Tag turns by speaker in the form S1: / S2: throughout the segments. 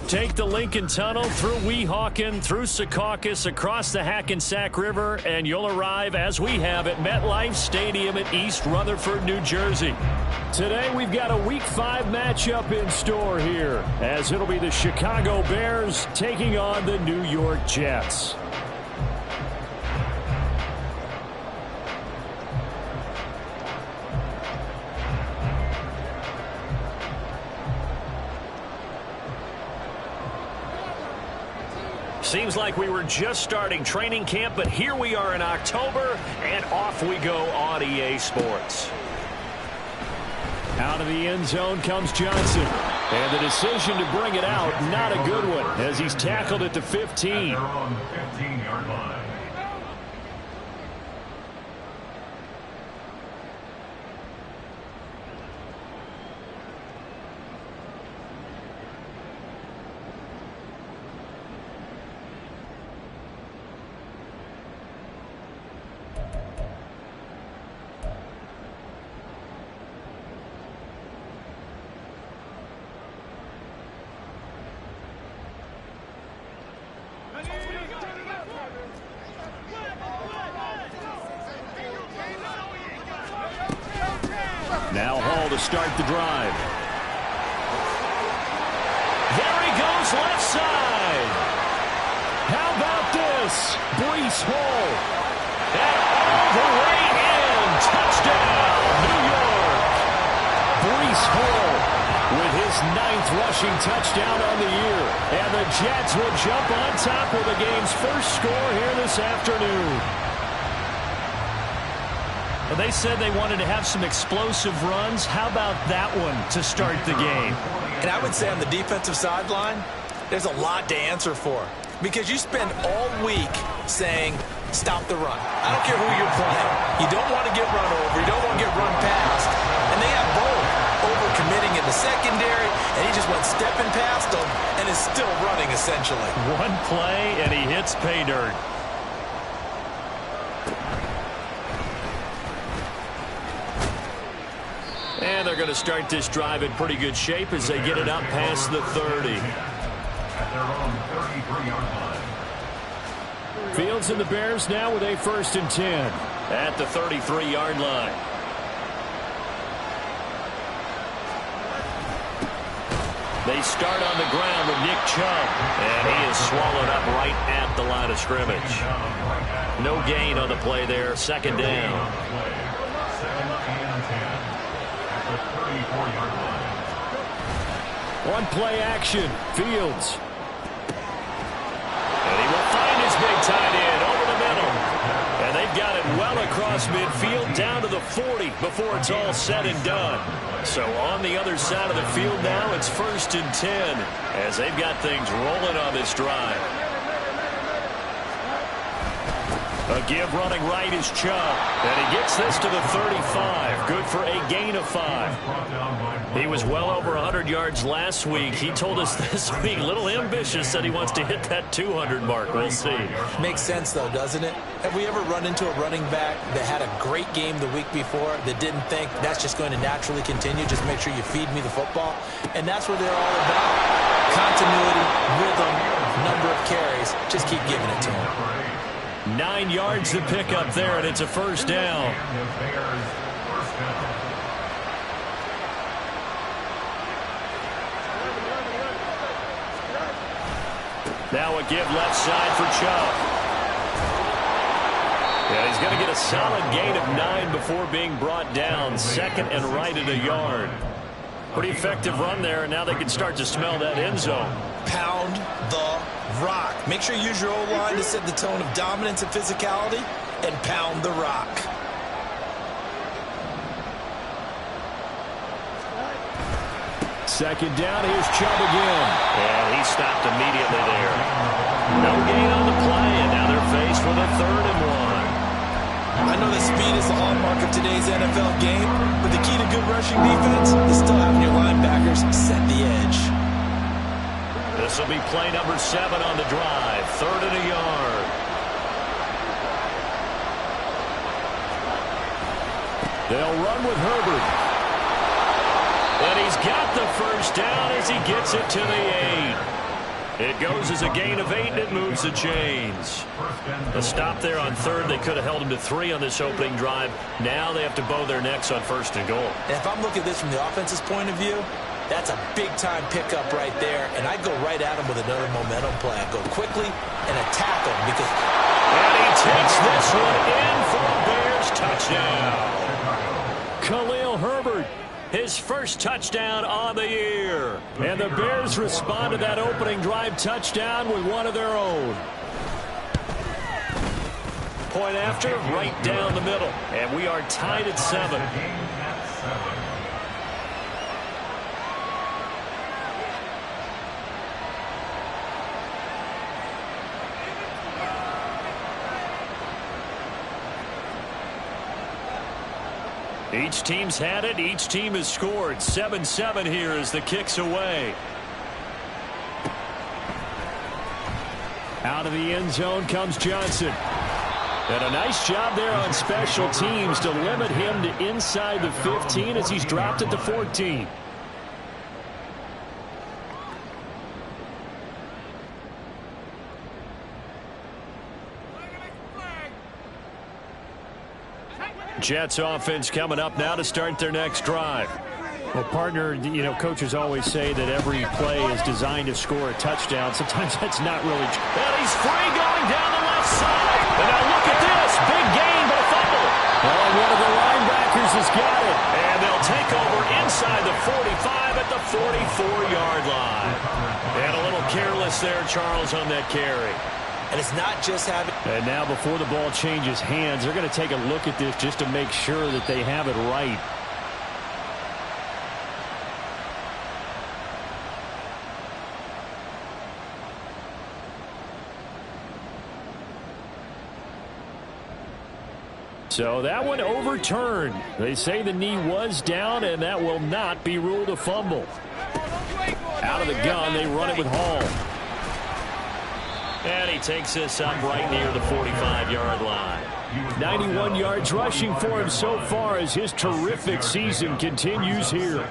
S1: Take the Lincoln Tunnel through Weehawken, through Secaucus, across the Hackensack River, and you'll arrive, as we have, at MetLife Stadium at East Rutherford, New Jersey. Today, we've got a Week 5 matchup in store here, as it'll be the Chicago Bears taking on the New York Jets. Seems like we were just starting training camp, but here we are in October, and off we go on EA Sports. Out of the end zone comes Johnson. And the decision to bring it out, not a good one, as he's tackled at the 15.
S2: They're on the 15-yard line.
S1: Now Hall to start the drive. There he goes, left side. How about this? Breece Hall. And all the way in. Touchdown, New York. Breece Hall with his 9th rushing touchdown on the year. And the Jets will jump on top with the game's first score here this afternoon. Well, they said they wanted to have some explosive runs. How about that one to start the game?
S3: And I would say on the defensive sideline, there's a lot to answer for. Because you spend all week saying, stop the run. I don't care who you're playing. You don't want to get run over. You don't want to get run past. And they have both. Over-committing in the secondary, and he just went stepping past them and is still running, essentially.
S1: One play, and he hits pay dirt. And they're going to start this drive in pretty good shape as they get it up past the 30.
S2: At their own 33-yard line.
S1: Fields and the Bears now with a 1st and 10 at the 33-yard line. They start on the ground with Nick Chubb, and he is swallowed up right at the line of scrimmage. No gain on the play there, 2nd down.
S2: 2nd and 10. The 34-yard line.
S1: One play action, Fields. And he will find his big tight end over the middle. And they've got it well across midfield down to the 40 before it's all said and done. So on the other side of the field now, it's 1st and 10 as they've got things rolling on this drive. A give running right is Chubb, and he gets this to the 35. Good for a gain of 5. He was well over 100 yards last week. He told us this week, a little ambitious, said he wants to hit that 200 mark. We'll see.
S3: Makes sense, though, doesn't it? Have we ever run into a running back that had a great game the week before that didn't think that's just going to naturally continue? Just make sure you feed me the football. And that's what they're all about. Continuity, rhythm, number of carries. Just keep giving it to him.
S1: 9 yards to pick up there, and it's a 1st down. Now a give left side for Chubb. Yeah, he's going to get a solid gain of 9 before being brought down. 2nd and right at a yard. Pretty effective run there, and now they can start to smell that end zone.
S3: Pound the rock. Make sure you use your O-line to set the tone of dominance and physicality, and pound the rock.
S1: Second down, here's Chubb again. And he stopped immediately there. No gain on the play, and now they're faced with a 3rd and 1.
S3: I know that speed is the hallmark of today's NFL game, but the key to good rushing defense is still having your linebackers set the edge.
S1: This will be play number 7 on the drive. 3rd and a yard. They'll run with Herbert. And he's got the 1st down as he gets it to the 8. It goes as a gain of 8, and it moves the chains. A stop there on third. They could have held him to 3 on this opening drive. Now they have to bow their necks on first and goal.
S3: And if I'm looking at this from the offense's point of view, that's a big-time pickup right there, and I'd go right at him with another momentum play. I'd go quickly and attack him because...
S1: And he takes this one in for a Bears touchdown. Khalil Herbert, his first touchdown on the year. And the Bears respond to that opening drive touchdown with one of their own. Point after, right down the middle. And we are tied at 7. Each team's had it. Each team has scored. 7-7 here as the kick's away. Out of the end zone comes Johnson. And a nice job there on special teams to limit him to inside the 15 as he's dropped at the 14. Jets offense coming up now to start their next drive. Well, partner, you know, coaches always say that every play is designed to score a touchdown. Sometimes that's not really true. And he's free going down the left side. And now look at this. Big gain, but a fumble. Well, one of the linebackers has got it. And they'll take over inside the 45 at the 44-yard line. And a little careless there, Charles, on that carry.
S3: And it's not just having...
S1: And now before the ball changes hands, they're going to take a look at this just to make sure that they have it right. So that one overturned. They say the knee was down, and that will not be ruled a fumble. Out of the gun, they run it with Hall. And he takes this up right near the 45-yard line. 91 yards rushing for him so far as his terrific season continues here.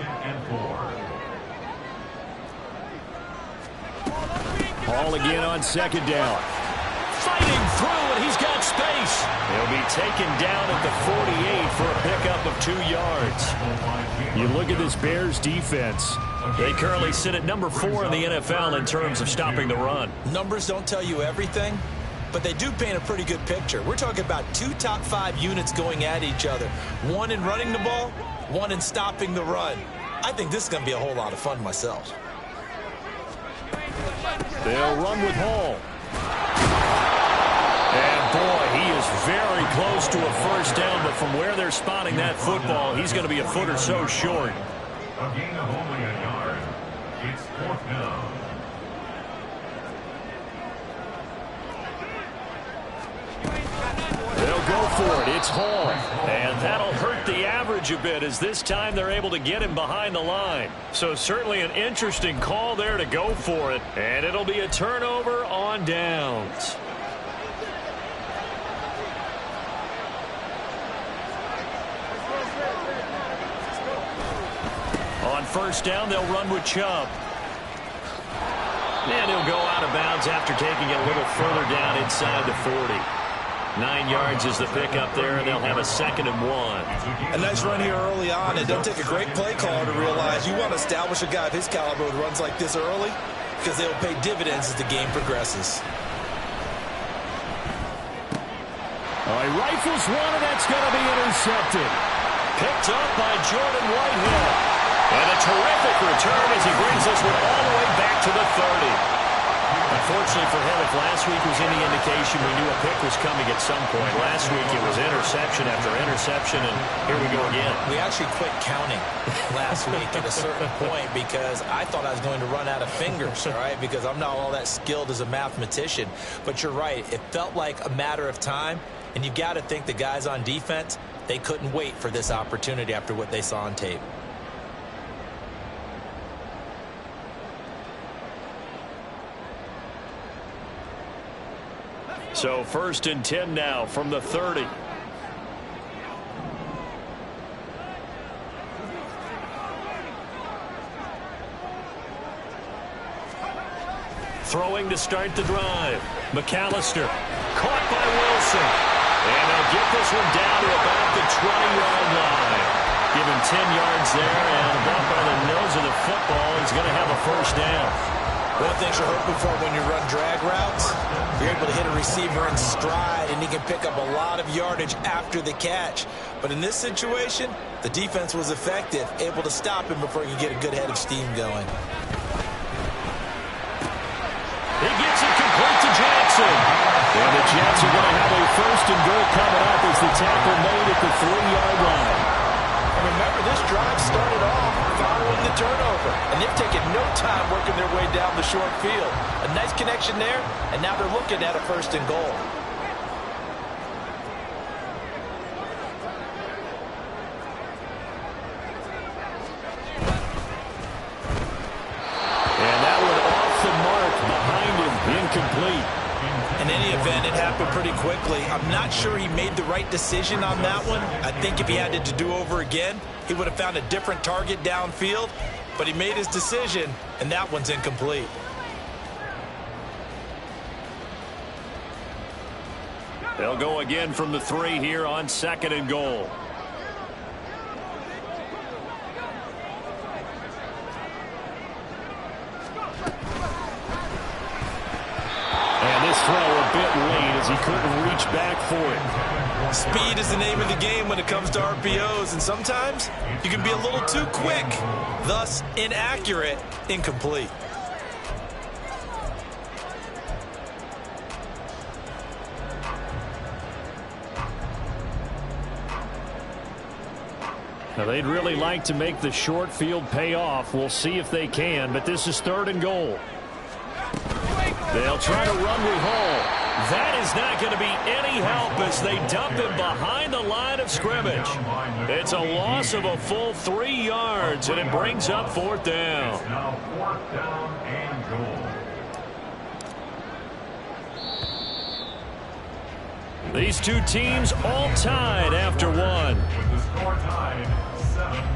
S1: Hall again on second down. Fighting through, and he's got space. He'll be taken down at the 48 for a pickup of 2 yards. You look at this Bears defense. They currently sit at number 4 in the NFL in terms of stopping the run.
S3: Numbers don't tell you everything, but they do paint a pretty good picture. We're talking about 2 top 5 units going at each other. One in running the ball, one in stopping the run. I think this is going to be a whole lot of fun myself.
S1: They'll run with Hall. And, boy, he is very close to a first down, but from where they're spotting that football, he's going to be a foot or so short.
S2: A gain of only a yard. It's 4th down.
S1: They'll go for it. It's Hall. And that'll hurt the average a bit as this time they're able to get him behind the line. So certainly an interesting call there to go for it. And it'll be a turnover on downs. On first down, they'll run with Chubb. And he'll go out of bounds after taking it a little further down inside the 40. 9 yards is the pickup there, and they'll have a 2nd and 1.
S3: A nice run here early on. It don't take a great play caller to realize you want to establish a guy of his caliber who runs like this early because they'll pay dividends as the game progresses.
S1: He rifles one, and that's going to be intercepted. Picked up by Jordan Whitehead. And a terrific return as he brings this one all the way back to the 30. Unfortunately for him, if last week was any indication, we knew a pick was coming at some point. Last week it was interception after interception, and here we go again.
S3: We actually quit counting last week at a certain point because I thought I was going to run out of fingers, all right, because I'm not all that skilled as a mathematician. But you're right. It felt like a matter of time, and you've got to think the guys on defense, they couldn't wait for this opportunity after what they saw on tape.
S1: So 1st and 10 now from the 30. Throwing to start the drive. McAllister caught by Wilson. And they'll get this one down to about the 20-yard line. Give him 10 yards there, and about by the nose of the football, he's going to have a first down.
S3: One thing you're hoping for when you run drag routes, you're able to hit a receiver in stride, and he can pick up a lot of yardage after the catch. But in this situation, the defense was effective, able to stop him before he could get a good head of steam going.
S1: He gets it complete to Jackson. And the Jets are going to have a first and goal coming up as the tackle made at the 3-yard line.
S3: And remember, this drive started off following the turnover, and they've taken no time working their way down the short field. A nice connection there, and now they're looking at a first and goal.
S1: And that one off the mark behind him, incomplete.
S3: In any event, it happened pretty quickly. I'm not sure he made the right decision on that one. I think if he had to do over again, he would have found a different target downfield. But he made his decision, and that one's incomplete.
S1: They'll go again from the 3 here on 2nd and goal. Throw a bit late as he couldn't reach back for it.
S3: Speed is the name of the game when it comes to RPOs, and sometimes you can be a little too quick, thus inaccurate, incomplete.
S1: Now, they'd really like to make the short field pay off. We'll see if they can, but this is 3rd and goal. They'll try to run with Hall. That is not going to be any help as they dump him behind the line of scrimmage. It's a loss of a full 3 yards, and it brings up 4th down.
S2: It's now 4th down and goal.
S1: These two teams all tied after one.
S2: With the score tied 7-7.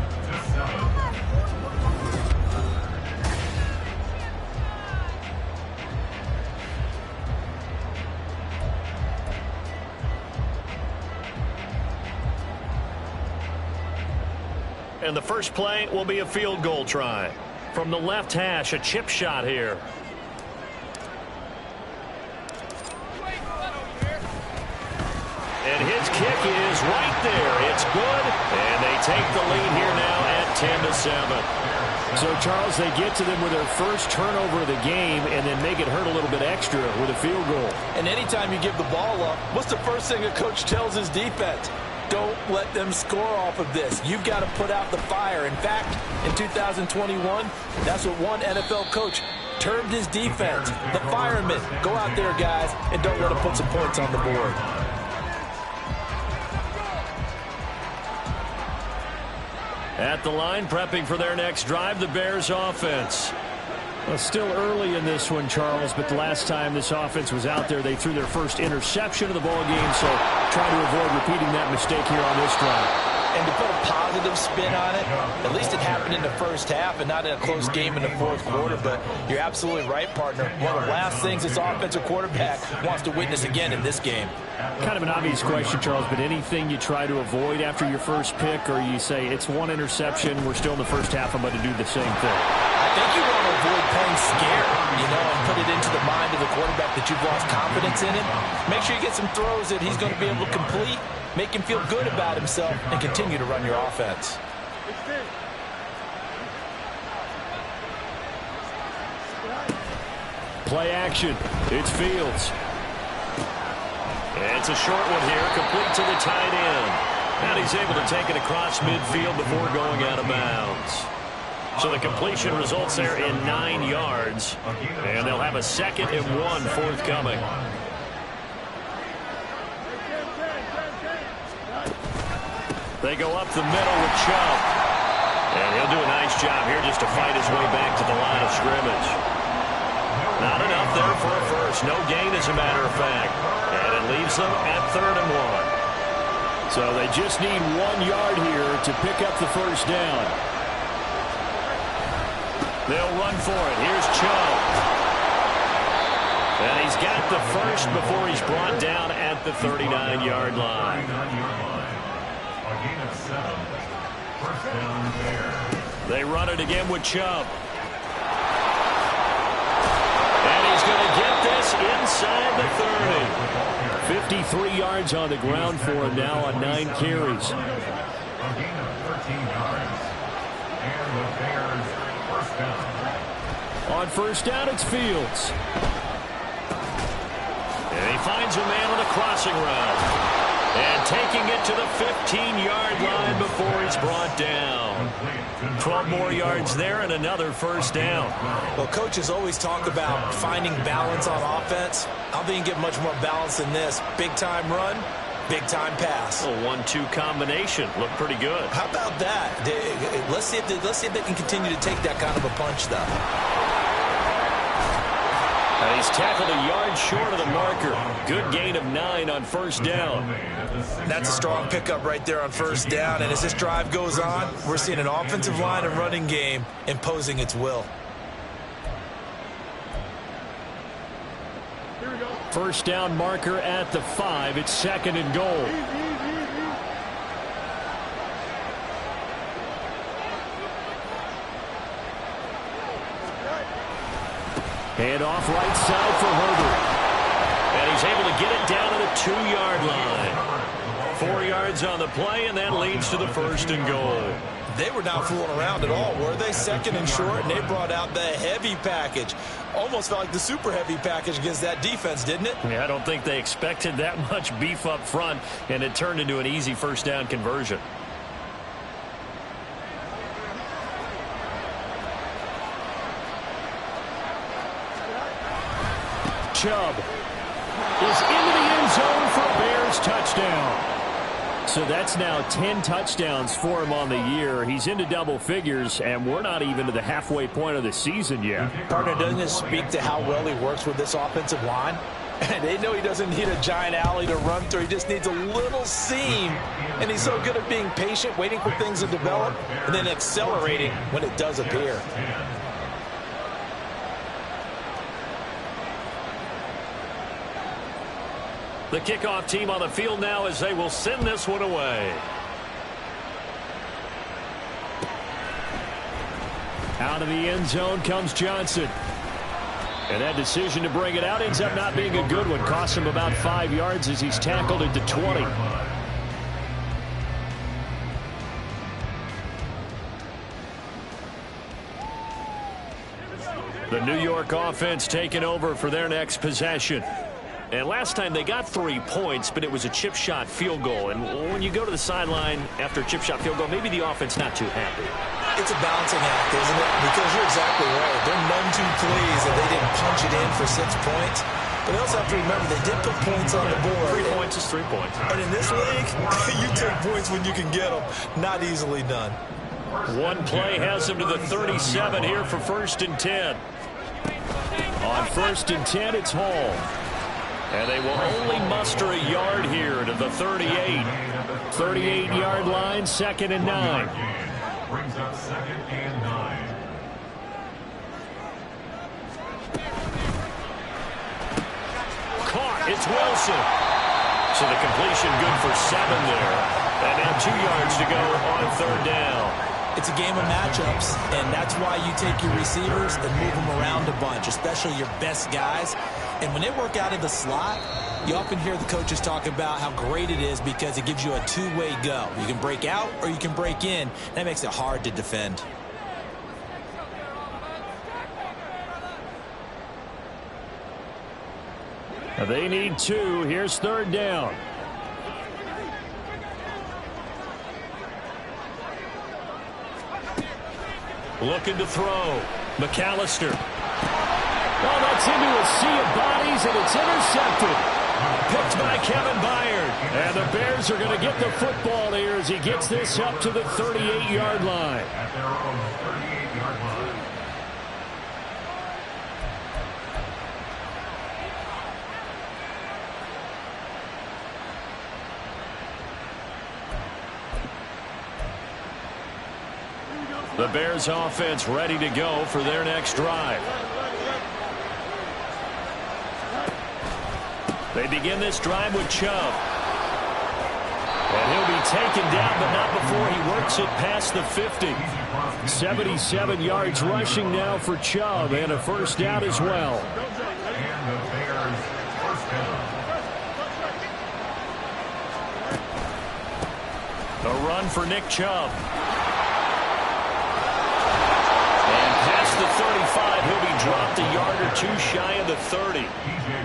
S1: And the first play will be a field goal try. From the left hash, a chip shot here. And his kick is right there. It's good. And they take the lead here now at 10-7. So, Charles, they get to them with their first turnover of the game and then make it hurt a little bit extra with a field goal.
S3: And anytime you give the ball up, what's the first thing a coach tells his defense? Don't let them score off of this. You've got to put out the fire. In fact, in 2021, that's what one NFL coach termed his defense. The firemen. Go out there, guys, and don't let them put some points on the board.
S1: At the line, prepping for their next drive, the Bears offense. Well, still early in this one, Charles, but the last time this offense was out there, they threw their first interception of the ball game, so trying to avoid repeating that mistake here on this drive.
S3: And to put a positive spin on it, at least it happened in the first half and not in a close game in the fourth quarter. But you're absolutely right, partner. One of the last things this offensive quarterback wants to witness again in this game.
S1: Kind of an obvious question, Charles, but anything you try to avoid after your first pick, or you say it's one interception, we're still in the first half, I'm going to do the same thing?
S3: I think you want to avoid playing scared, and put it into the mind of the quarterback that you've lost confidence in him. Make sure you get some throws that he's going to be able to complete, make him feel good about himself, and continue to run your offense.
S1: Play action. It's Fields. It's a short one here, complete to the tight end. And he's able to take it across midfield before going out of bounds. So the completion results there in 9 yards. And they'll have a 2nd and 1 forthcoming. They go up the middle with Chubb. And he'll do a nice job here just to fight his way back to the line of scrimmage. Not enough there for a first. No gain, as a matter of fact. And it leaves them at 3rd and 1. So they just need 1 yard here to pick up the first down. They'll run for it. Here's Chubb. And he's got the first before he's brought down at the 39-yard line.
S2: A gain of 7. First down Bears.
S1: They run it again with Chubb. And he's going to get this inside the 30. 53 yards on the ground for him now on 9 carries.
S2: A gain of 13 yards. And the Bears first down.
S1: On first down, it's Fields. And he finds a man on the crossing route. And taking it to the 15-yard line before he's brought down. 12 more yards there and another first down.
S3: Well, coaches always talk about finding balance on offense. I don't think you get much more balance than this. Big-time run, big-time pass.
S1: A 1-2 combination. Looked pretty good.
S3: How about that? Let's see if they can continue to take that kind of a punch, though.
S1: And he's tackled a yard short of the marker. Good gain of 9 on first down.
S3: That's a strong pickup right there on first down. And as this drive goes on, we're seeing an offensive line and running game imposing its will.
S1: First down marker at the 5. It's second and goal. Hand off right side for Herbert. And he's able to get it down to the 2-yard line. 4 yards on the play, and that leads to the first and goal.
S3: They were not fooling around at all, were they? Second and short, and they brought out the heavy package. Almost felt like the super heavy package against that defense, didn't it?
S1: Yeah, I don't think they expected that much beef up front, and it turned into an easy first down conversion. Chubb is into the end zone for a Bears touchdown. So that's now 10 touchdowns for him on the year. He's into double figures, and we're not even to the halfway point of the season yet.
S3: Partner, doesn't this speak to how well he works with this offensive line? And they know he doesn't need a giant alley to run through. He just needs a little seam. And he's so good at being patient, waiting for things to develop, and then accelerating when it does appear.
S1: The kickoff team on the field now as they will send this one away. Out of the end zone comes Johnson. And that decision to bring it out ends up not being a good one. Costs him about 5 yards as he's tackled at the 20. The New York offense taking over for their next possession. And last time they got 3 points, but it was a chip shot field goal. And when you go to the sideline after a chip shot field goal, maybe the offense not too happy.
S3: It's a balancing act, isn't it? Because you're exactly right. They're none too pleased that they didn't punch it in for 6 points. But they also have to remember they did put points on the board.
S1: 3 points is 3 points.
S3: And in this league, you take points when you can get them. Not easily done.
S1: One play has them to the 37 here for first and 10. On first and 10, it's Hall. And they will only muster a yard here to the 38. 38-yard line, second and 9.
S2: Brings up second and 9.
S1: Caught, it's Wilson. So the completion good for 7 there. And now 2 yards to go on third down.
S3: It's a game of matchups, and that's why you take your receivers and move them around a bunch, especially your best guys. And when they work out of the slot, you often hear the coaches talk about how great it is because it gives you a two-way go. You can break out or you can break in. That makes it hard to defend.
S1: They need 2. Here's third down. Looking to throw. McAllister. Oh, that's into a sea of bodies, and it's intercepted. Picked by Kevin Byard. And the Bears are going to get the football here as he gets this up to the 38-yard line.
S2: At their own 38-yard line.
S1: The Bears offense ready to go for their next drive. They begin this drive with Chubb. And he'll be taken down, but not before he works it past the 50. 77 yards rushing now for Chubb, and a first down as well.
S2: And the Bears first down.
S1: A run for Nick Chubb. And past the 35, he'll be dropped a yard or two shy of the 30.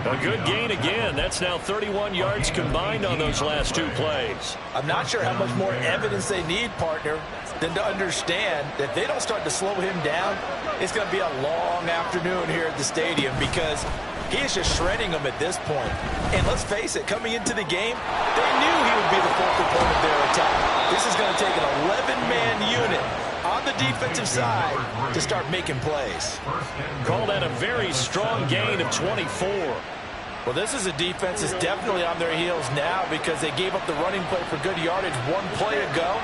S1: A good gain again. That's now 31 yards combined on those last two plays.
S3: I'm not sure how much more evidence they need, partner, than to understand that if they don't start to slow him down, it's going to be a long afternoon here at the stadium because he is just shredding them at this point. And let's face it, coming into the game, they knew he would be the focal point of their attack. This is going to take an 11-man unit on the defensive side to start making plays.
S1: Call that a very strong gain of 24.
S3: Well, this is a defense that's definitely on their heels now because they gave up the running play for good yardage one play ago.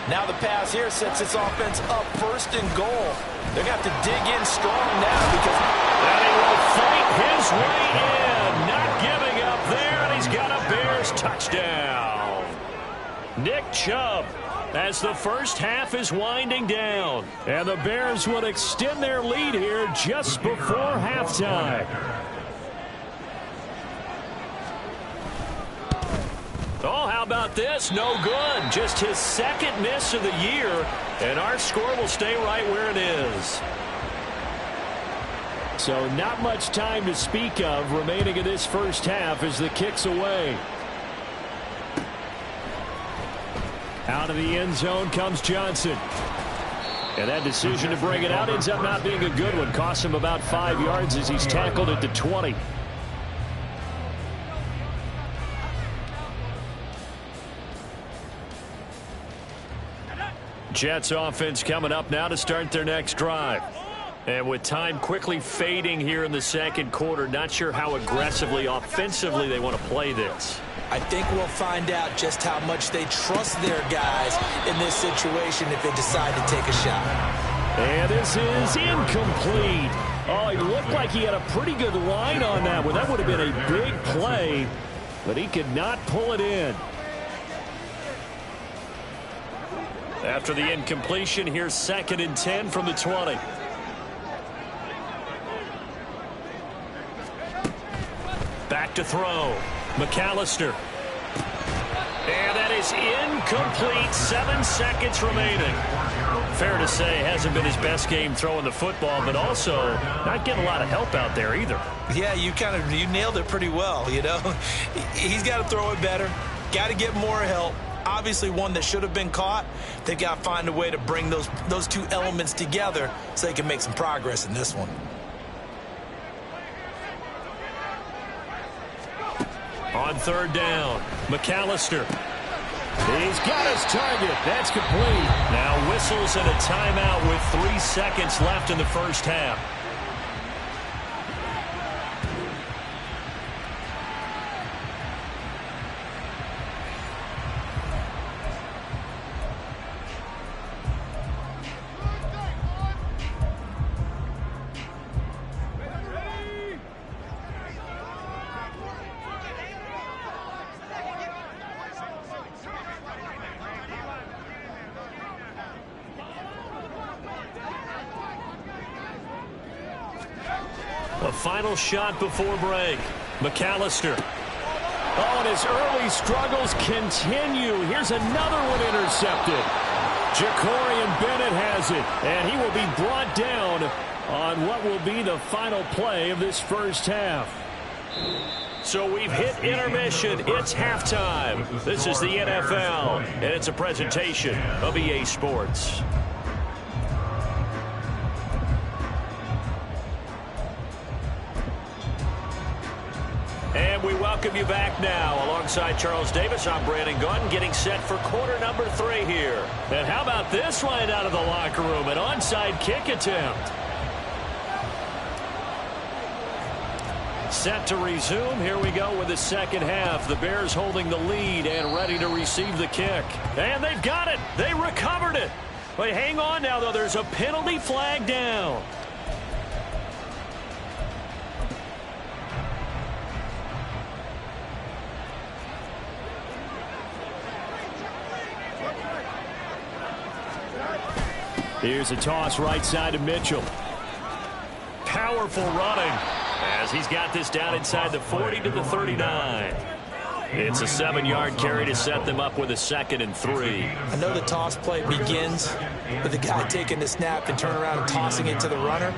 S3: Now the pass here sets this offense up first and goal. They're going to have to dig in strong now because...
S1: And he will fight his way in. Not giving up there, and he's got a Bears touchdown. Nick Chubb, as the first half is winding down. And the Bears will extend their lead here just before halftime. Oh, how about this? No good. Just his second miss of the year, and our score will stay right where it is. So not much time to speak of remaining in this first half as the kick's away. Out of the end zone comes Johnson. And that decision to bring it out ends up not being a good one. Costs him about 5 yards as he's tackled at the 20. Jets offense coming up now to start their next drive. And with time quickly fading here in the second quarter, not sure how aggressively, offensively they want to play this.
S3: I think we'll find out just how much they trust their guys in this situation if they decide to take a shot.
S1: And this is incomplete. Oh, he looked like he had a pretty good line on that one. That would have been a big play, but he could not pull it in. After the incompletion, here's 2nd and 10 from the 20. Back to throw. McAllister. And that is incomplete. 7 seconds remaining. Fair to say, hasn't been his best game throwing the football, but also not getting a lot of help out there either.
S3: Yeah, you nailed it pretty well, you know. He's got to throw it better. Got to get more help. Obviously one that should have been caught. They've got to find a way to bring those two elements together so they can make some progress in this one.
S1: On 3rd down, McAllister. He's got his target. That's complete. Now whistles and a timeout with 3 seconds left in the first half. A final shot before break. McAllister. Oh, and his early struggles continue. Here's another one intercepted. Jacorian Bennett has it, and he will be brought down on what will be the final play of this first half. So we've hit intermission. It's halftime. This is the NFL, and it's a presentation of EA Sports. And we welcome you back now. Alongside Charles Davis, I'm Brandon Gaudin, getting set for quarter number 3 here. And how about this line out of the locker room? An onside kick attempt. Set to resume. Here we go with the second half. The Bears holding the lead and ready to receive the kick. And they've got it. They recovered it. But hang on now, though. There's a penalty flag down. Here's a toss right side to Mitchell. Powerful running as he's got this down inside the 40 to the 39. It's a 7-yard carry to set them up with a 2nd and 3.
S3: I know the toss play begins with the guy taking the snap and turning around and tossing it to the runner.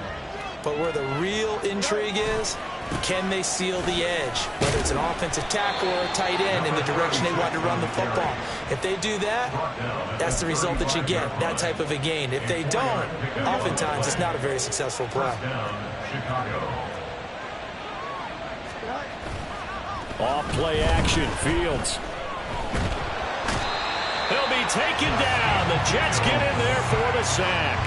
S3: But where the real intrigue is, can they seal the edge? Whether it's an offensive tackle or a tight end in the direction they want to run the football. If they do that, that's the result that you get, that type of a gain. If they don't, oftentimes it's not a very successful play.
S1: Off play action, Fields. He'll be taken down. The Jets get in there for the sack.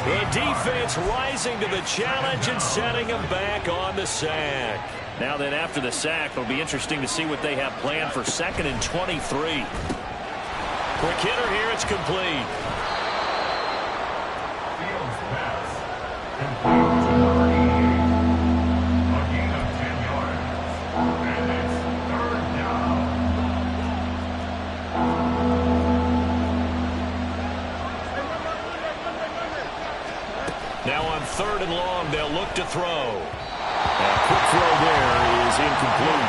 S1: The defense rising to the challenge and setting him back on the sack. Now then, after the sack, it'll be interesting to see what they have planned for 2nd and 23. Quick hitter here, it's complete.
S2: Fields pass. Complete to number 88. A gain of 10 yards. And it's 3rd down.
S1: Now on 3rd and long, they'll look to throw. A quick throw there is incomplete.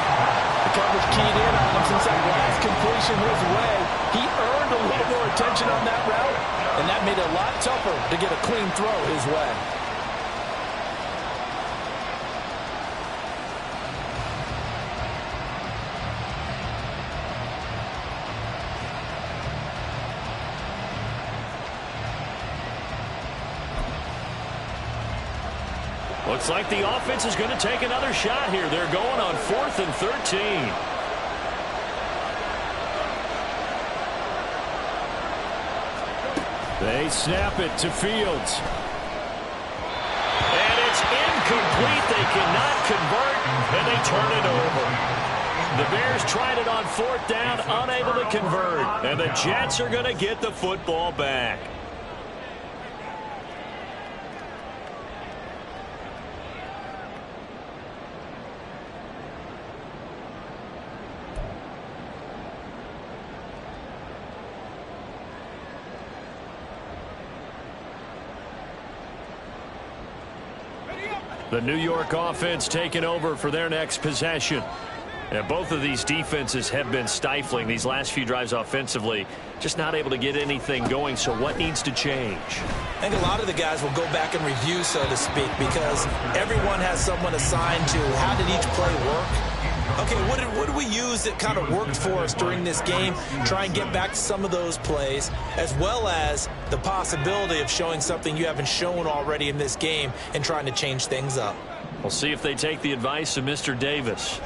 S3: The coverage keyed in on him since that last completion his way. He earned a little more attention on that route, and that made it a lot tougher to get a clean throw his way.
S1: Looks like the offense is going to take another shot here. They're going on 4th and 13. They snap it to Fields. And it's incomplete. They cannot convert, and they turn it over. The Bears tried it on 4th down, unable to convert. And the Jets are going to get the football back. The New York offense taking over for their next possession. And both of these defenses have been stifling these last few drives offensively. Just not able to get anything going, so what needs to change?
S3: I think a lot of the guys will go back and review, so to speak, because everyone has someone assigned to how did each play work. Okay, what did we use that kind of worked for us during this game? Try and get back to some of those plays, as well as the possibility of showing something you haven't shown already in this game and trying to change things up.
S1: We'll see if they take the advice of Mr. Davis.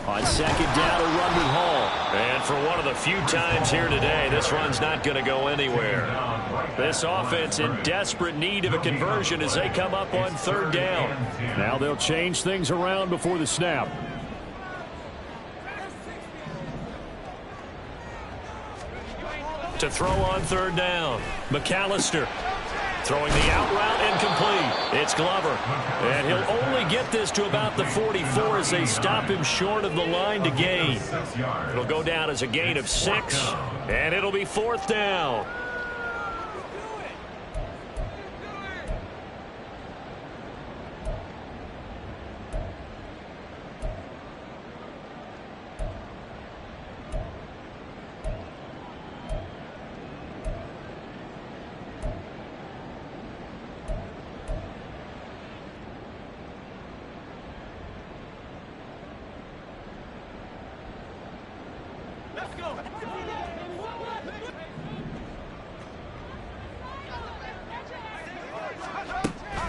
S1: On 2nd down, a run with Hall. And for one of the few times here today, this run's not going to go anywhere. This offense in desperate need of a conversion as they come up on 3rd down. Now they'll change things around before the snap. To throw on 3rd down, McAllister. Throwing the out route incomplete. It's Glover. And he'll only get this to about the 44 as they stop him short of the line to gain. It'll go down as a gain of 6, and it'll be 4th down.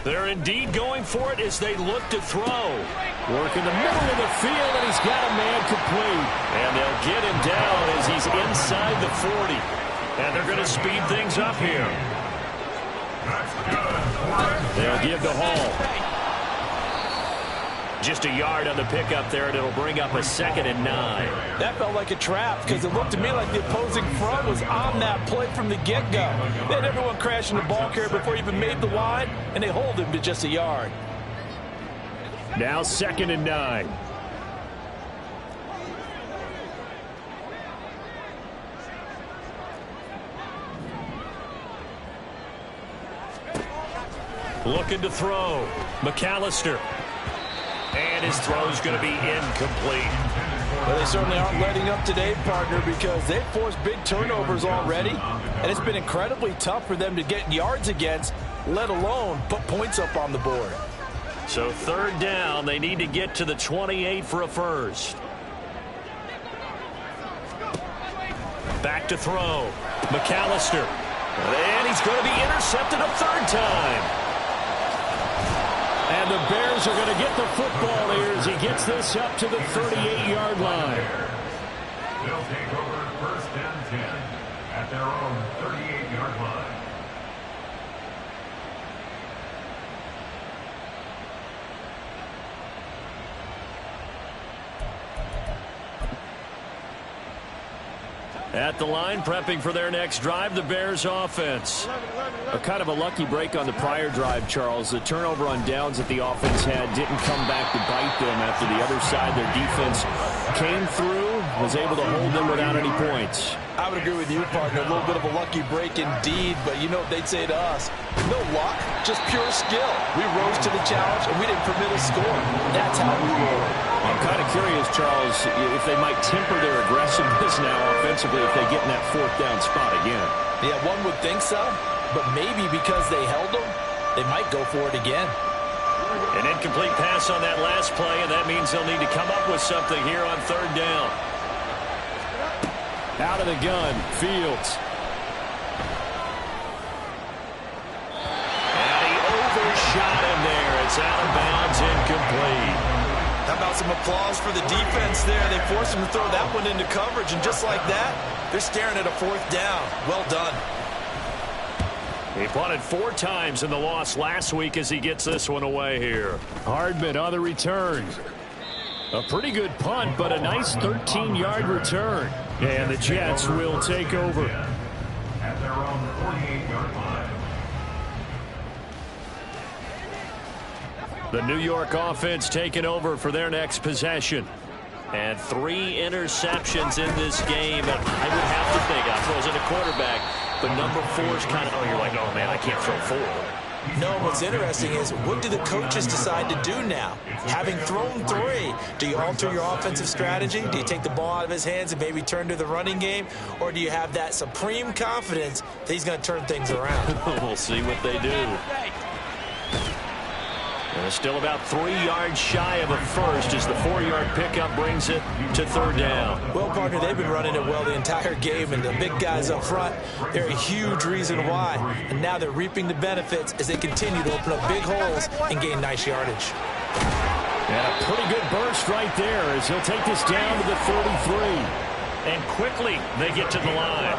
S1: They're indeed going for it as they look to throw. Work in the middle of the field, and he's got a man complete. And they'll get him down as he's inside the 40. And they're going to speed things up here. They'll give to Hall. Just a yard on the pickup there, and it'll bring up a 2nd and 9.
S3: That felt like a trap because it looked to me like the opposing front was on that play from the get-go. They had everyone crashing the ball carrier before he even made the line, and they hold him to just a yard.
S1: Now 2nd and 9. Looking to throw. McAllister. And his throw's going to be incomplete.
S3: Well, they certainly aren't letting up today, partner, because they've forced big turnovers already, and it's been incredibly tough for them to get yards against, let alone put points up on the board.
S1: So 3rd down, they need to get to the 28 for a first. Back to throw. McAllister. And he's going to be intercepted a 3rd time. And the Bears are going to get the football here as he gets this up to the 38-yard line.
S2: They'll take over 1st and 10 at their own 38-yard line.
S1: At the line, prepping for their next drive, the Bears offense.
S4: A kind of a lucky break on the prior drive, Charles. The turnover on downs that the offense had didn't come back to bite them after the other side. Their defense came through, was able to hold them without any points.
S3: I would agree with you, partner. A little bit of a lucky break indeed, but you know what they'd say to us. No luck, just pure skill. We rose to the challenge, and we didn't permit a score. That's how we roll.
S4: I'm kind of curious, Charles, if they might temper their aggressiveness now offensively if they get in that 4th down spot again.
S3: Yeah, one would think so, but maybe because they held them, they might go for it again.
S1: An incomplete pass on that last play, and that means they'll need to come up with something here on 3rd down.
S4: Out of the gun, Fields.
S1: And he overshot him there. It's out of bounds, incomplete.
S3: How about some applause for the defense there? They forced him to throw that one into coverage, and just like that, they're staring at a 4th down. Well done.
S1: He punted 4 times in the loss last week as he gets this one away here.
S4: Hardman on the return.
S1: A pretty good punt, but a nice 13-yard return. And the Jets will take over.
S2: At their own 48-yard line.
S1: The New York offense taking over for their next possession. And 3 interceptions in this game. And I would have to think, I throws in a quarterback, but number 4 is kind of, oh, you're like, oh, man, I can't throw 4.
S3: No, what's interesting is what do the coaches decide to do now? Having thrown 3, do you alter your offensive strategy? Do you take the ball out of his hands and maybe turn to the running game? Or do you have that supreme confidence that he's going to turn things around?
S1: We'll see what they do. And still about 3 yards shy of a first as the 4-yard pickup brings it to 3rd down.
S3: Well, partner, they've been running it well the entire game, and the big guys up front, they're a huge reason why. And now they're reaping the benefits as they continue to open up big holes and gain nice yardage.
S1: And a pretty good burst right there as he'll take this down to the 33. And quickly they get to the line.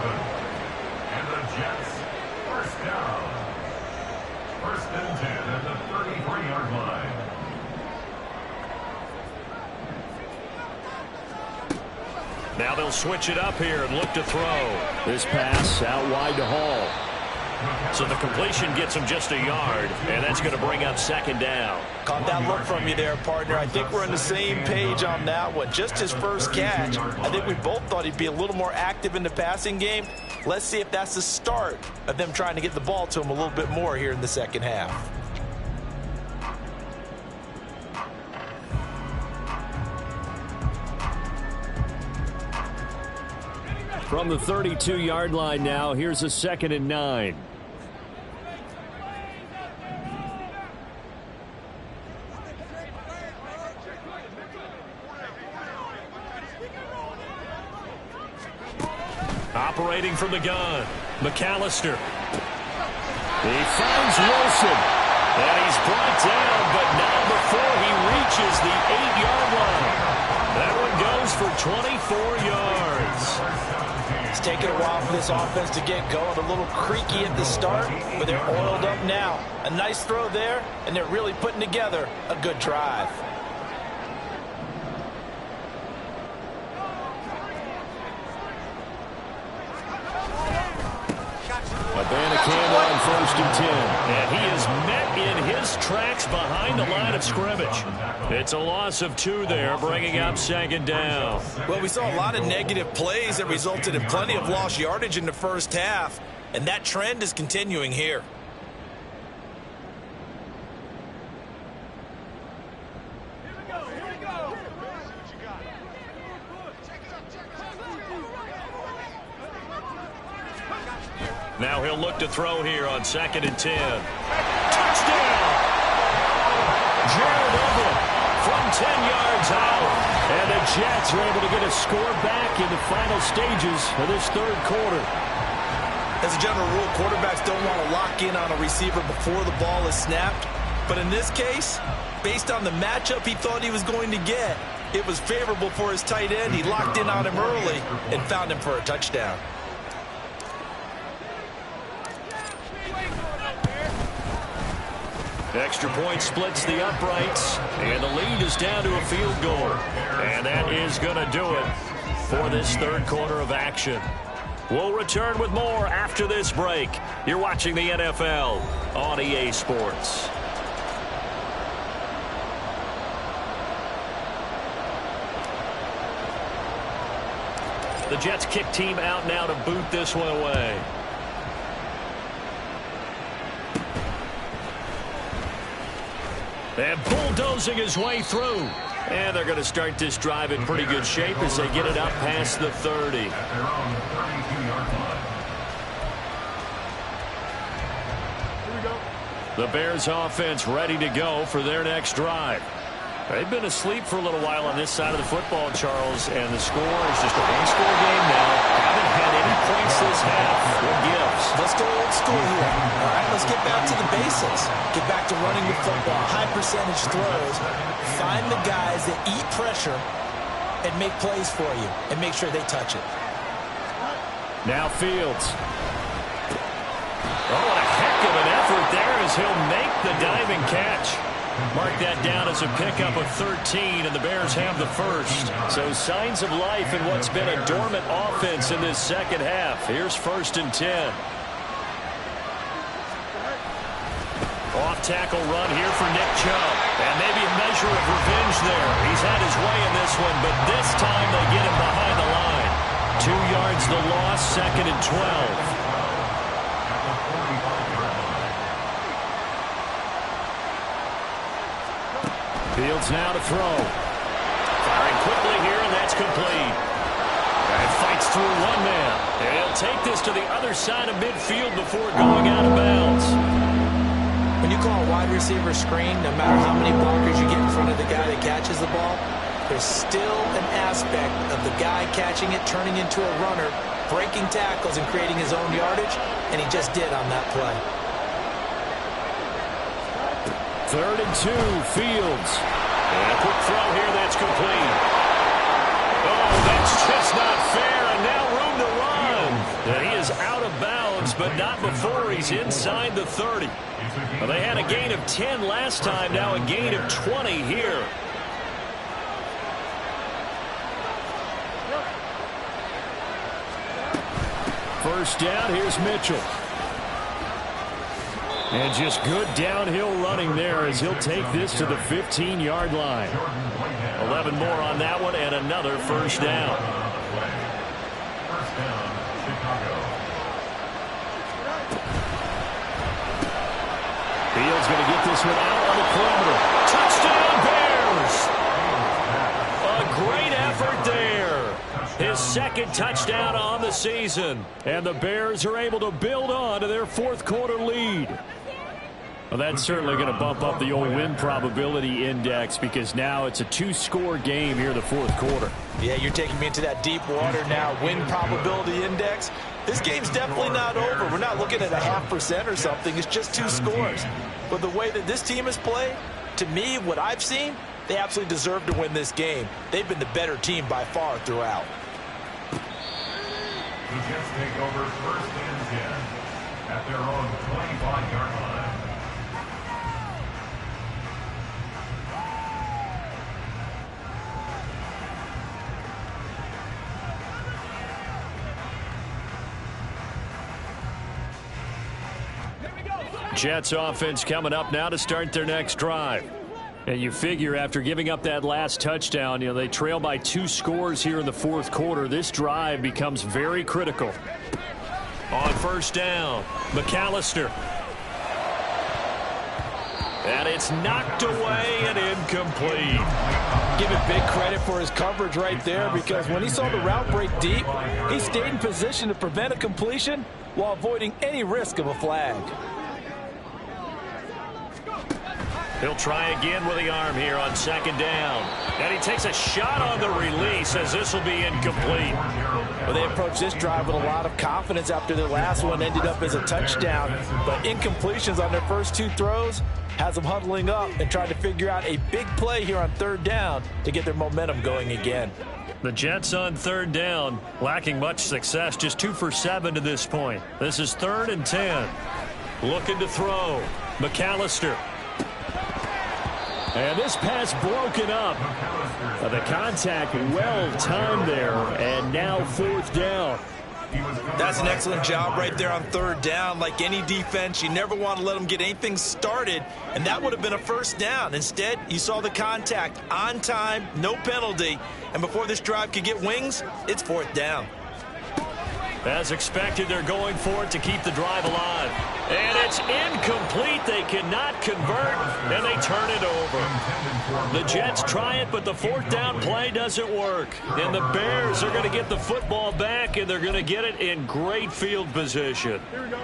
S2: And the Jets, 1st down. 1st and 10 at the 33-yard line.
S1: Now they'll switch it up here and look to throw.
S4: This pass out wide to Hall.
S1: So the completion gets him just a yard, and that's going to bring up 2nd down.
S3: Caught that look from you there, partner. I think we're on the same page on that one. Just his first catch. I think we both thought he'd be a little more active in the passing game. Let's see if that's the start of them trying to get the ball to him a little bit more here in the 2nd half.
S4: From the 32-yard line now, here's a 2nd and 9.
S1: Operating from the gun, McAllister.
S4: He finds Wilson.
S1: And he's brought down, but not before he reaches the 8-yard line. That one goes for 24 yards.
S3: It's taken a while for this offense to get going. A little creaky at the start, but they're oiled up now. A nice throw there, and they're really putting together a good drive.
S4: Abanikanda on 1st and 10.
S1: And he is met in his tracks behind the line of scrimmage. It's a loss of 2 there, bringing up 2nd down.
S3: Well, we saw a lot of negative plays that resulted in plenty of lost yardage in the first half, and that trend is continuing here.
S1: Now he'll look to throw here on 2nd and 10. Touchdown! Jared Everett from 10 yards out. And the Jets are able to get a score back in the final stages of this third quarter.
S3: As a general rule, quarterbacks don't want to lock in on a receiver before the ball is snapped. But in this case, based on the matchup he thought he was going to get, it was favorable for his tight end. He locked in on him early and found him for a touchdown.
S1: Extra point splits the uprights, and the lead is down to a field goal. And that is going to do it for this third quarter of action. We'll return with more after this break. You're watching the NFL on EA Sports. The Jets kick team out now to boot this one away. And bulldozing his way through. And they're going to start this drive in pretty good shape as they get it up past the 30.
S2: At their own 32-yard line.
S1: The Bears offense ready to go for their next drive. They've been asleep for a little while on this side of the football, Charles, and the score is just a one-score game now. Haven't had any points this half. What gives?
S3: Let's go old school here. All right, let's get back to the basics. Get back to running the football, high percentage throws. Find the guys that eat pressure and make plays for you, and make sure they touch it.
S1: Now Fields. Oh, what a heck of an effort there as he'll make the diving catch. Mark that down as a pickup of 13, and the Bears have the first. So signs of life in what's been a dormant offense in this second half. Here's 1st and 10. Off-tackle run here for Nick Chubb. And maybe a measure of revenge there. He's had his way in this one, but this time they get him behind the line. 2 yards the loss, 2nd and 12. Fields now to throw. Firing quickly here, and that's complete. And fights through one man. And he'll take this to the other side of midfield before going out of bounds.
S3: When you call a wide receiver screen, no matter how many blockers you get in front of the guy that catches the ball, there's still an aspect of the guy catching it, turning into a runner, breaking tackles and creating his own yardage, and he just did on that play.
S1: 3rd and 2, Fields. And a quick throw here, that's complete. Oh, that's just not fair, and now room to run. And he is out of bounds, but not before he's inside the 30. Well, they had a gain of 10 last time, now a gain of 20 here. First down, here's Mitchell. And just good downhill running there as he'll take this to the 15-yard line. 11 more on that one and another first down.
S2: First down, Chicago.
S1: Fields going to get this one out on the perimeter. Touchdown, Bears! A great effort there. His 2nd touchdown on the season. And the Bears are able to build on to their 4th quarter lead. Well, that's certainly going to bump up the old win probability index because now it's a 2-score game here in the 4th quarter.
S3: Yeah, you're taking me into that deep water now. Win probability index. This game's definitely not over. We're not looking at a 0.5% or something. It's just 2 scores. But the way that this team has played, to me, what I've seen, they absolutely deserve to win this game. They've been the better team by far throughout.
S2: The Jets take over 1st and 10 at their own 25-yard line.
S1: Jets offense coming up now to start their next drive. And you figure after giving up that last touchdown, they trail by 2 scores here in the 4th quarter. This drive becomes very critical. On first down, McAllister. And it's knocked away and incomplete.
S3: give it big credit for his coverage right there, because when he saw the route break deep, he stayed in position to prevent a completion while avoiding any risk of a flag.
S1: He'll try again with the arm here on second down. And he takes a shot on the release as this will be incomplete.
S3: Well, they approached this drive with a lot of confidence after their last one ended up as a touchdown. But incompletions on their first two throws has them huddling up and trying to figure out a big play here on third down to get their momentum going again.
S1: The Jets on third down, lacking much success, just 2 for 7 to this point. This is 3rd and 10. Looking to throw. McAllister.
S4: And this pass broken up. The contact well timed there, and now 4th down.
S3: That's an excellent job right there on third down. Like any defense, you never want to let them get anything started, and that would have been a first down. Instead, you saw the contact on time, no penalty, and before this drive could get wings, it's 4th down.
S1: As expected, they're going for it to keep the drive alive. And it's incomplete. They cannot convert, and they turn it over. The Jets try it, but the 4th down play doesn't work. And the Bears are going to get the football back, and they're going to get it in great field position.
S2: Here we go.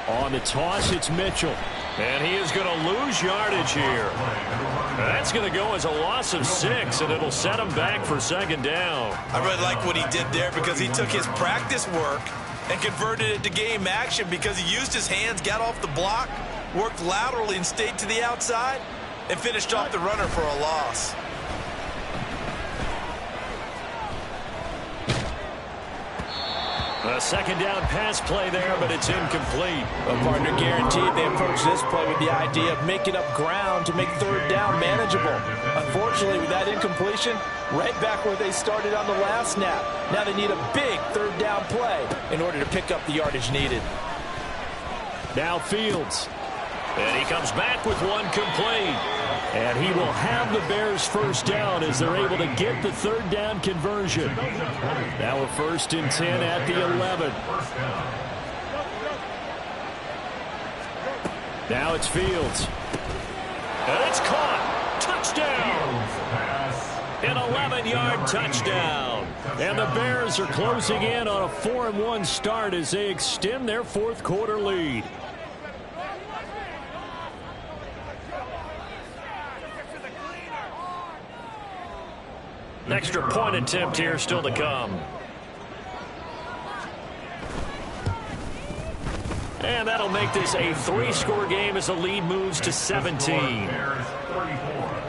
S4: On the toss, it's Mitchell.
S1: And he is going to lose yardage here. That's going to go as a loss of 6, and it'll set him back for 2nd down.
S3: I really like what he did there, because he took his practice work and converted it to game action, because he used his hands, got off the block, worked laterally and stayed to the outside, and finished off the runner for a loss.
S1: A 2nd down pass play there, but it's incomplete.
S3: A partner guaranteed they approach this play with the idea of making up ground to make 3rd down manageable. Unfortunately, with that incompletion, right back where they started on the last snap. Now they need a big 3rd down play in order to pick up the yardage needed.
S4: Now Fields.
S1: And he comes back with one complete.
S4: And he will have the Bears 1st down as they're able to get the 3rd down conversion. Now a 1st and 10 at the 11. Now it's Fields.
S1: And it's caught. Touchdown. An 11-yard touchdown.
S4: And the Bears are closing in on a 4-1 start as they extend their 4th quarter lead.
S1: An extra point attempt here still to come. And that'll make this a 3-score game as the lead moves to 17.
S2: Bears 34,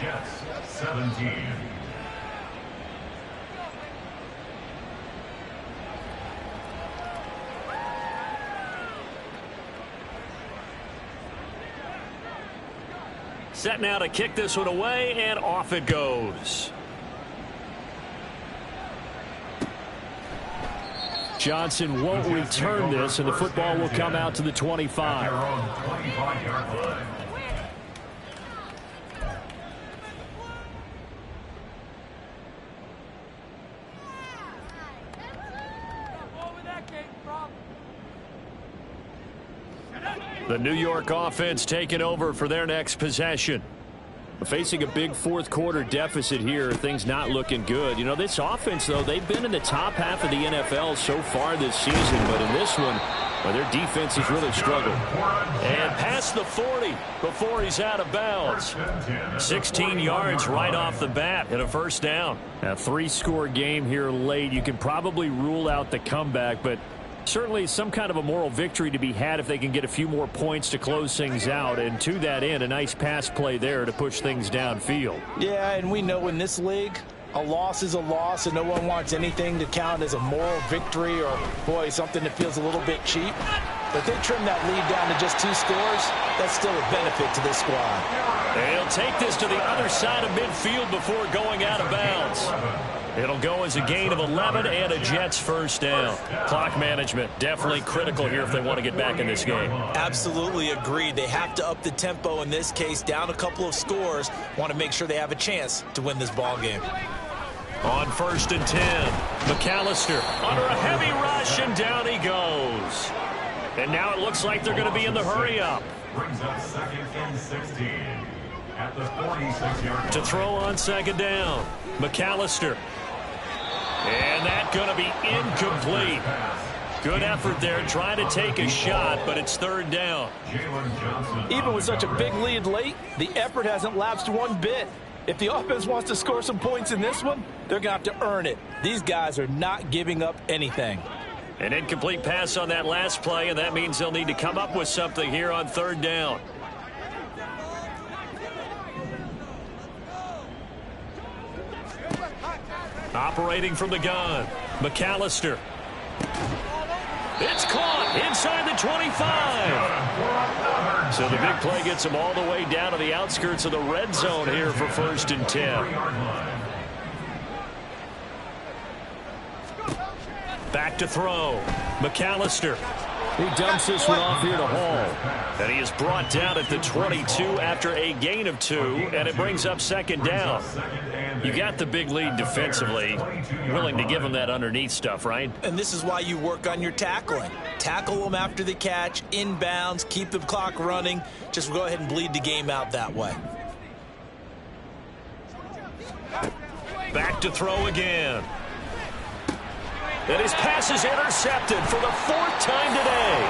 S2: Jets 17.
S1: Set now to kick this one away, and off it goes.
S4: Johnson won't return this, and the football will come out to the 25.
S2: Their own 25-yard line.
S1: The New York offense taking over for their next possession.
S4: Facing a big 4th quarter deficit here, things not looking good. You know, this offense, though, they've been in the top half of the NFL so far this season, but in this one, well, their defense has really struggled.
S1: And past the 40 before he's out of bounds. 16 yards right off the bat and a 1st down.
S4: A 3-score game here late. You can probably rule out the comeback, but certainly some kind of a moral victory to be had if they can get a few more points to close things out. And to that end, a nice pass play there to push things downfield.
S3: Yeah, and we know in this league, a loss is a loss, and no one wants anything to count as a moral victory or, boy, something that feels a little bit cheap. But they trim that lead down to just 2 scores. That's still a benefit to this squad.
S1: They'll take this to the other side of midfield before going out of bounds. It'll go as a gain of 11 and a Jets 1st down. Clock management definitely critical here if they want to get back in this game.
S3: Absolutely agreed. They have to up the tempo in this case, down a couple of scores. Want to make sure they have a chance to win this ball game.
S1: On 1st and 10, McAllister under a heavy rush, and down he goes. And now it looks like they're going to be in the hurry-up.
S2: Brings up 2nd and 16 at the 46-yard
S1: To throw on 2nd down, McAllister. And that's going to be incomplete. Good effort there, trying to take a shot, but it's 3rd down.
S3: Even with such a big lead late, the effort hasn't lapsed one bit. If the offense wants to score some points in this one, they're going to have to earn it. These guys are not giving up anything.
S1: An incomplete pass on that last play, and that means they'll need to come up with something here on 3rd down. Operating from the gun, McAllister. It's caught inside the 25. So the big play gets them all the way down to the outskirts of the red zone here for 1st and 10. Back to throw. McAllister.
S4: He dumps this one off here to Hall.
S1: And he is brought down at the 22 after a gain of 2, and it brings up 2nd down. You got the big lead defensively. Willing to give him that underneath stuff, right?
S3: And this is why you work on your tackling. Tackle them after the catch, inbounds, keep the clock running. Just go ahead and bleed the game out that way.
S1: Back to throw again. And his pass is intercepted for the 4th time today.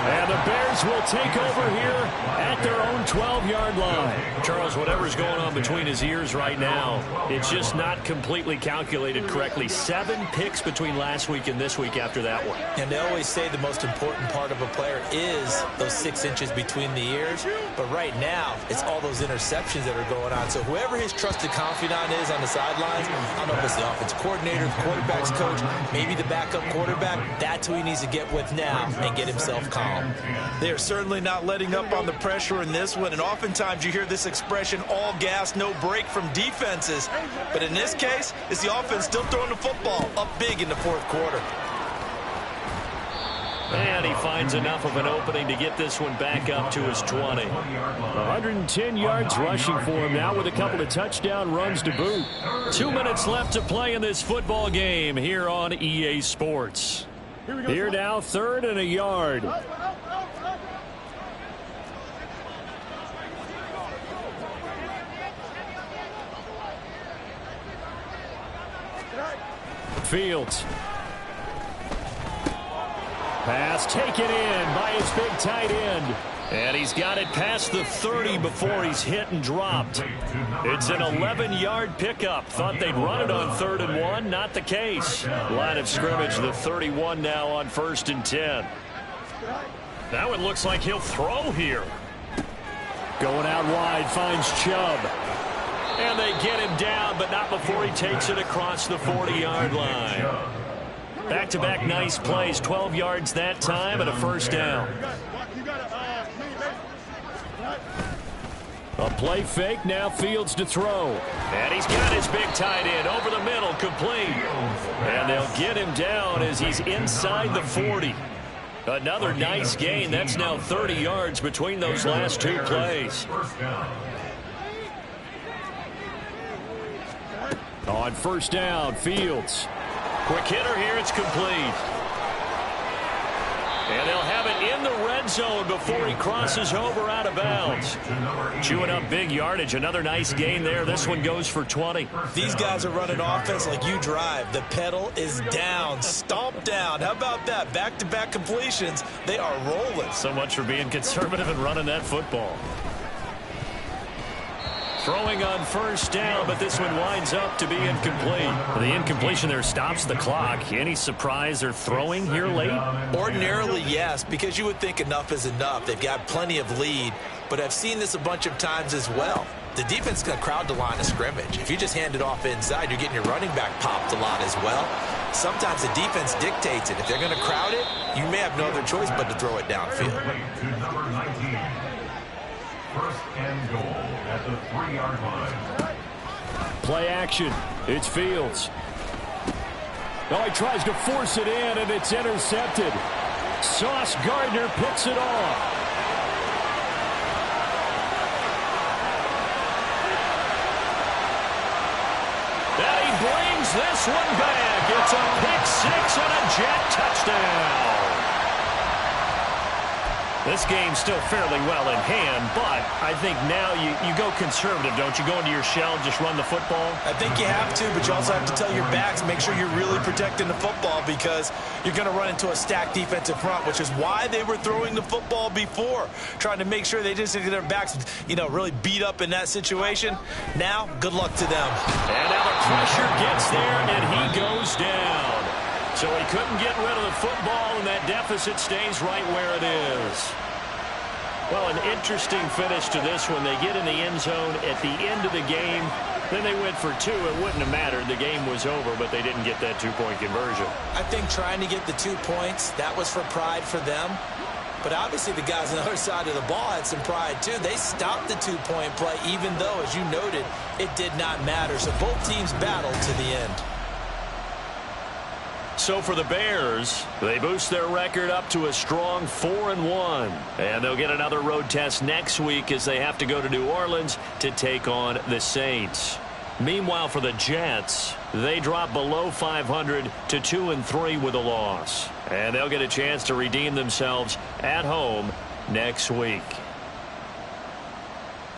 S1: And the Bears will take over here at their own 12-yard line. Charles, whatever's going on between his ears right now, it's just not completely calculated correctly. 7 picks between last week and this week after that one.
S3: And they always say the most important part of a player is those 6 inches between the ears. But right now, it's all those interceptions that are going on. So whoever his trusted confidant is on the sidelines, I don't know if it's the offensive coordinator, the quarterback's coach, maybe the backup quarterback, that's who he needs to get with now and get himself calm. They are certainly not letting up on the pressure in this one, and oftentimes you hear this expression, all gas, no break from defenses. But in this case, it's the offense still throwing the football up big in the 4th quarter.
S1: And he finds enough of an opening to get this one back up to his 20.
S4: 110 yards rushing for him now with a couple of touchdown runs to boot.
S1: 2 minutes left to play in this football game here on EA Sports.
S4: Here now, 3rd and a yard. Fields. Pass taken in by his big tight end.
S1: And he's got it past the 30 before he's hit and dropped. It's an 11-yard pickup. Thought they'd run it on 3rd and 1. Not the case. Line of scrimmage, the 31 now on 1st and 10. Now it looks like he'll throw here.
S4: Going out wide, finds Chubb.
S1: And they get him down, but not before he takes it across the 40-yard line. Back-to-back nice plays, 12 yards that time and a 1st down.
S4: A play fake, now Fields to throw.
S1: And he's got his big tight end over the middle, complete. And they'll get him down as he's inside the 40. Another nice gain. That's now 30 yards between those last 2 plays.
S4: On 1st down, Fields.
S1: Quick hitter here, it's complete. And they'll have it in the red zone before he crosses over out of bounds. Chewing up big yardage. Another nice gain there. This one goes for 20.
S3: These guys are running offense like you drive. The pedal is down, stomped down. How about that? Back-to-back completions. They are rolling.
S1: So much for being conservative and running that football. Throwing on 1st down, but this one winds up to be incomplete. The incompletion there stops the clock. Any surprise they're throwing here late?
S3: Ordinarily, yes, because you would think enough is enough. They've got plenty of lead, but I've seen this a bunch of times as well. The defense is going to crowd the line of scrimmage. If you just hand it off inside, you're getting your running back popped a lot as well. Sometimes the defense dictates it. If they're going to crowd it, you may have no other choice but to throw it downfield.
S2: To number 19. 1st and goal at the 3-yard line.
S4: Play action. It's Fields. Oh, he tries to force it in, and it's intercepted. Sauce Gardner picks it off.
S1: That he brings this one back. It's a pick six and a Jet touchdown.
S4: This game's still fairly well in hand, but I think now you go conservative, don't you? Go into your shell, just run the football?
S3: I think you have to, but you also have to tell your backs, make sure you're really protecting the football because you're going to run into a stacked defensive front, which is why they were throwing the football before, trying to make sure they just get their backs, really beat up in that situation. Now, good luck to them.
S1: And now the pressure gets there, and he goes down. So he couldn't get rid of the football, and that deficit stays right where it is.
S4: Well, an interesting finish to this one. They get in the end zone at the end of the game. Then they went for two. It wouldn't have mattered. The game was over, but they didn't get that two-point conversion.
S3: I think trying to get the 2 points, that was for pride for them. But obviously the guys on the other side of the ball had some pride too. They stopped the 2-point play, even though, as you noted, it did not matter. So both teams battled to the end.
S4: So for the Bears, they boost their record up to a strong 4-1. And they'll get another road test next week as they have to go to New Orleans to take on the Saints. Meanwhile, for the Jets, they drop below 500 to 2-3 with a loss. And they'll get a chance to redeem themselves at home next week.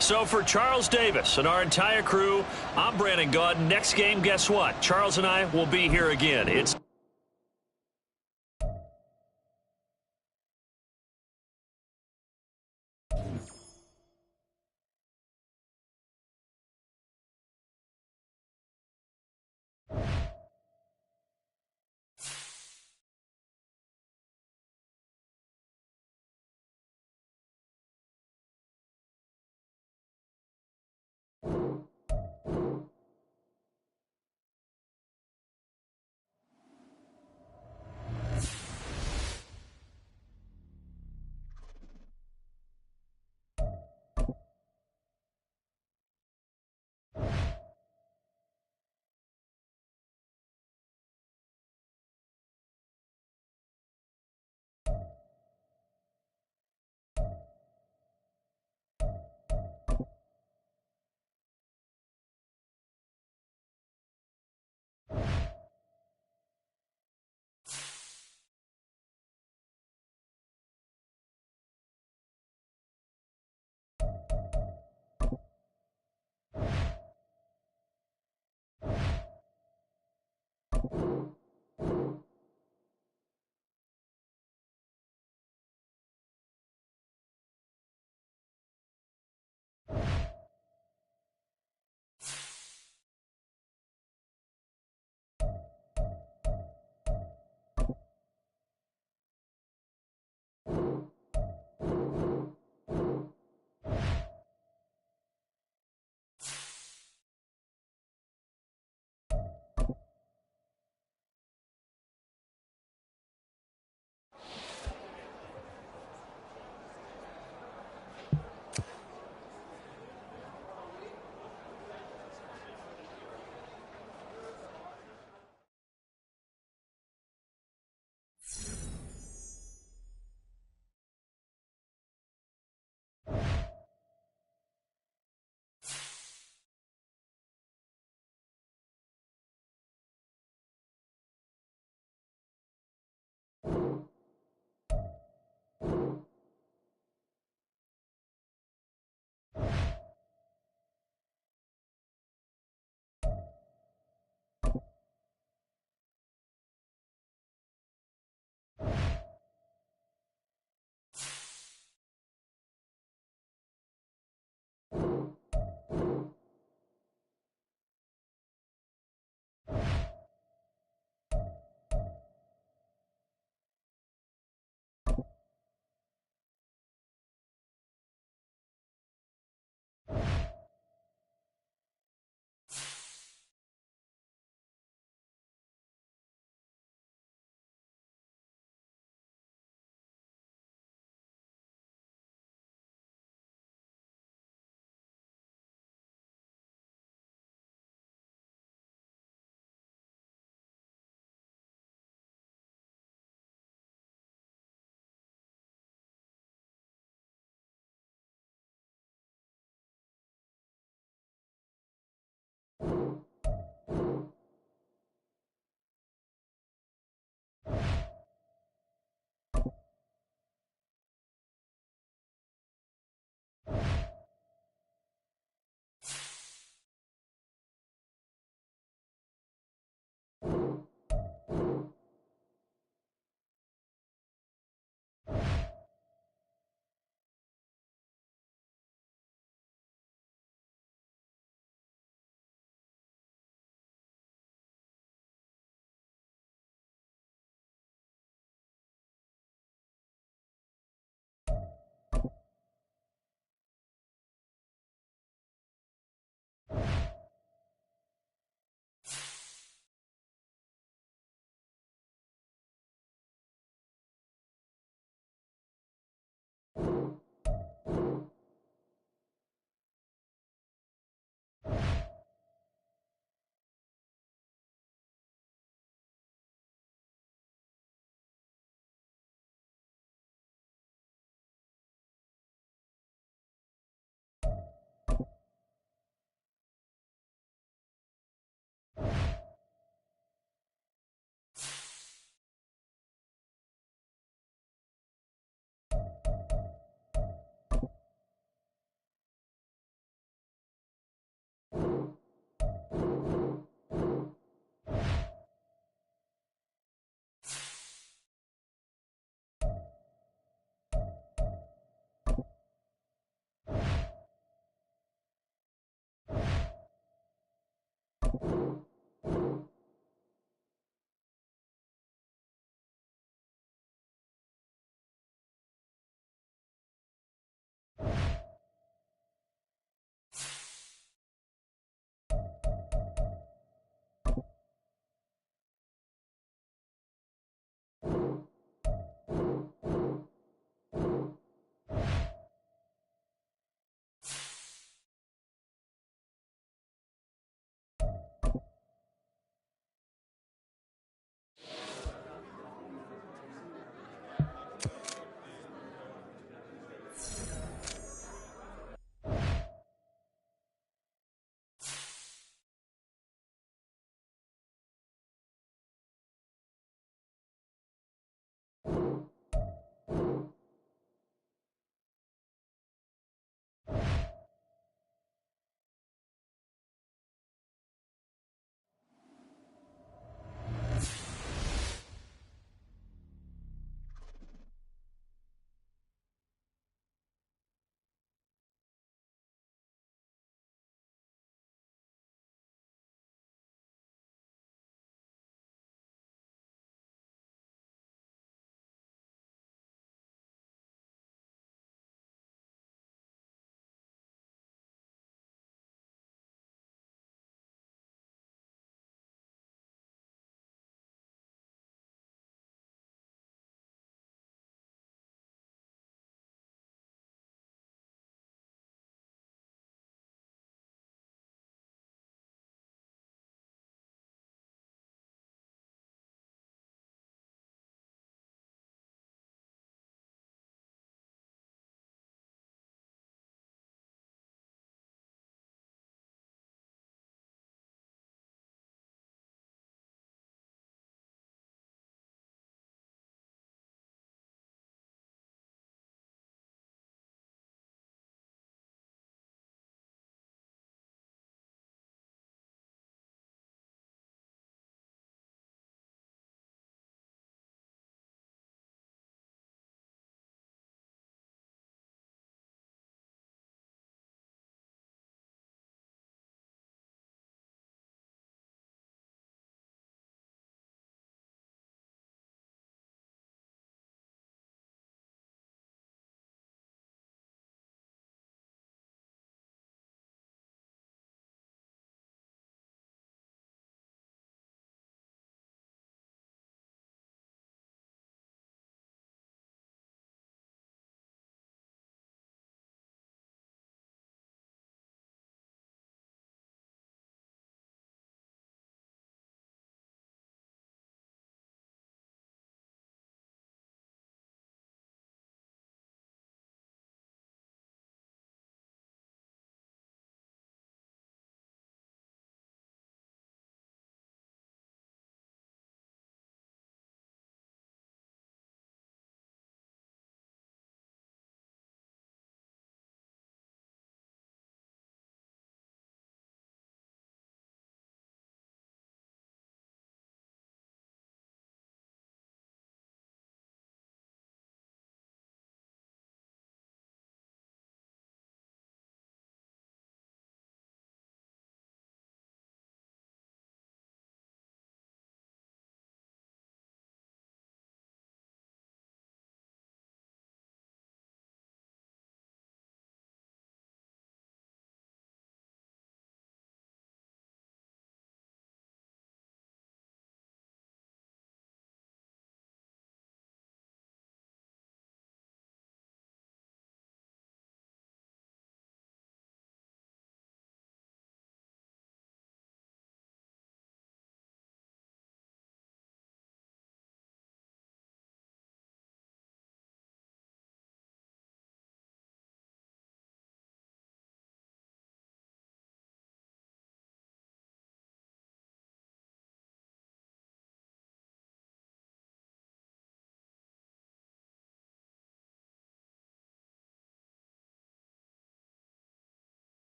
S4: So for Charles Davis and our entire crew, I'm Brandon Gaudin. Next game, guess what? Charles and I will be here again. It's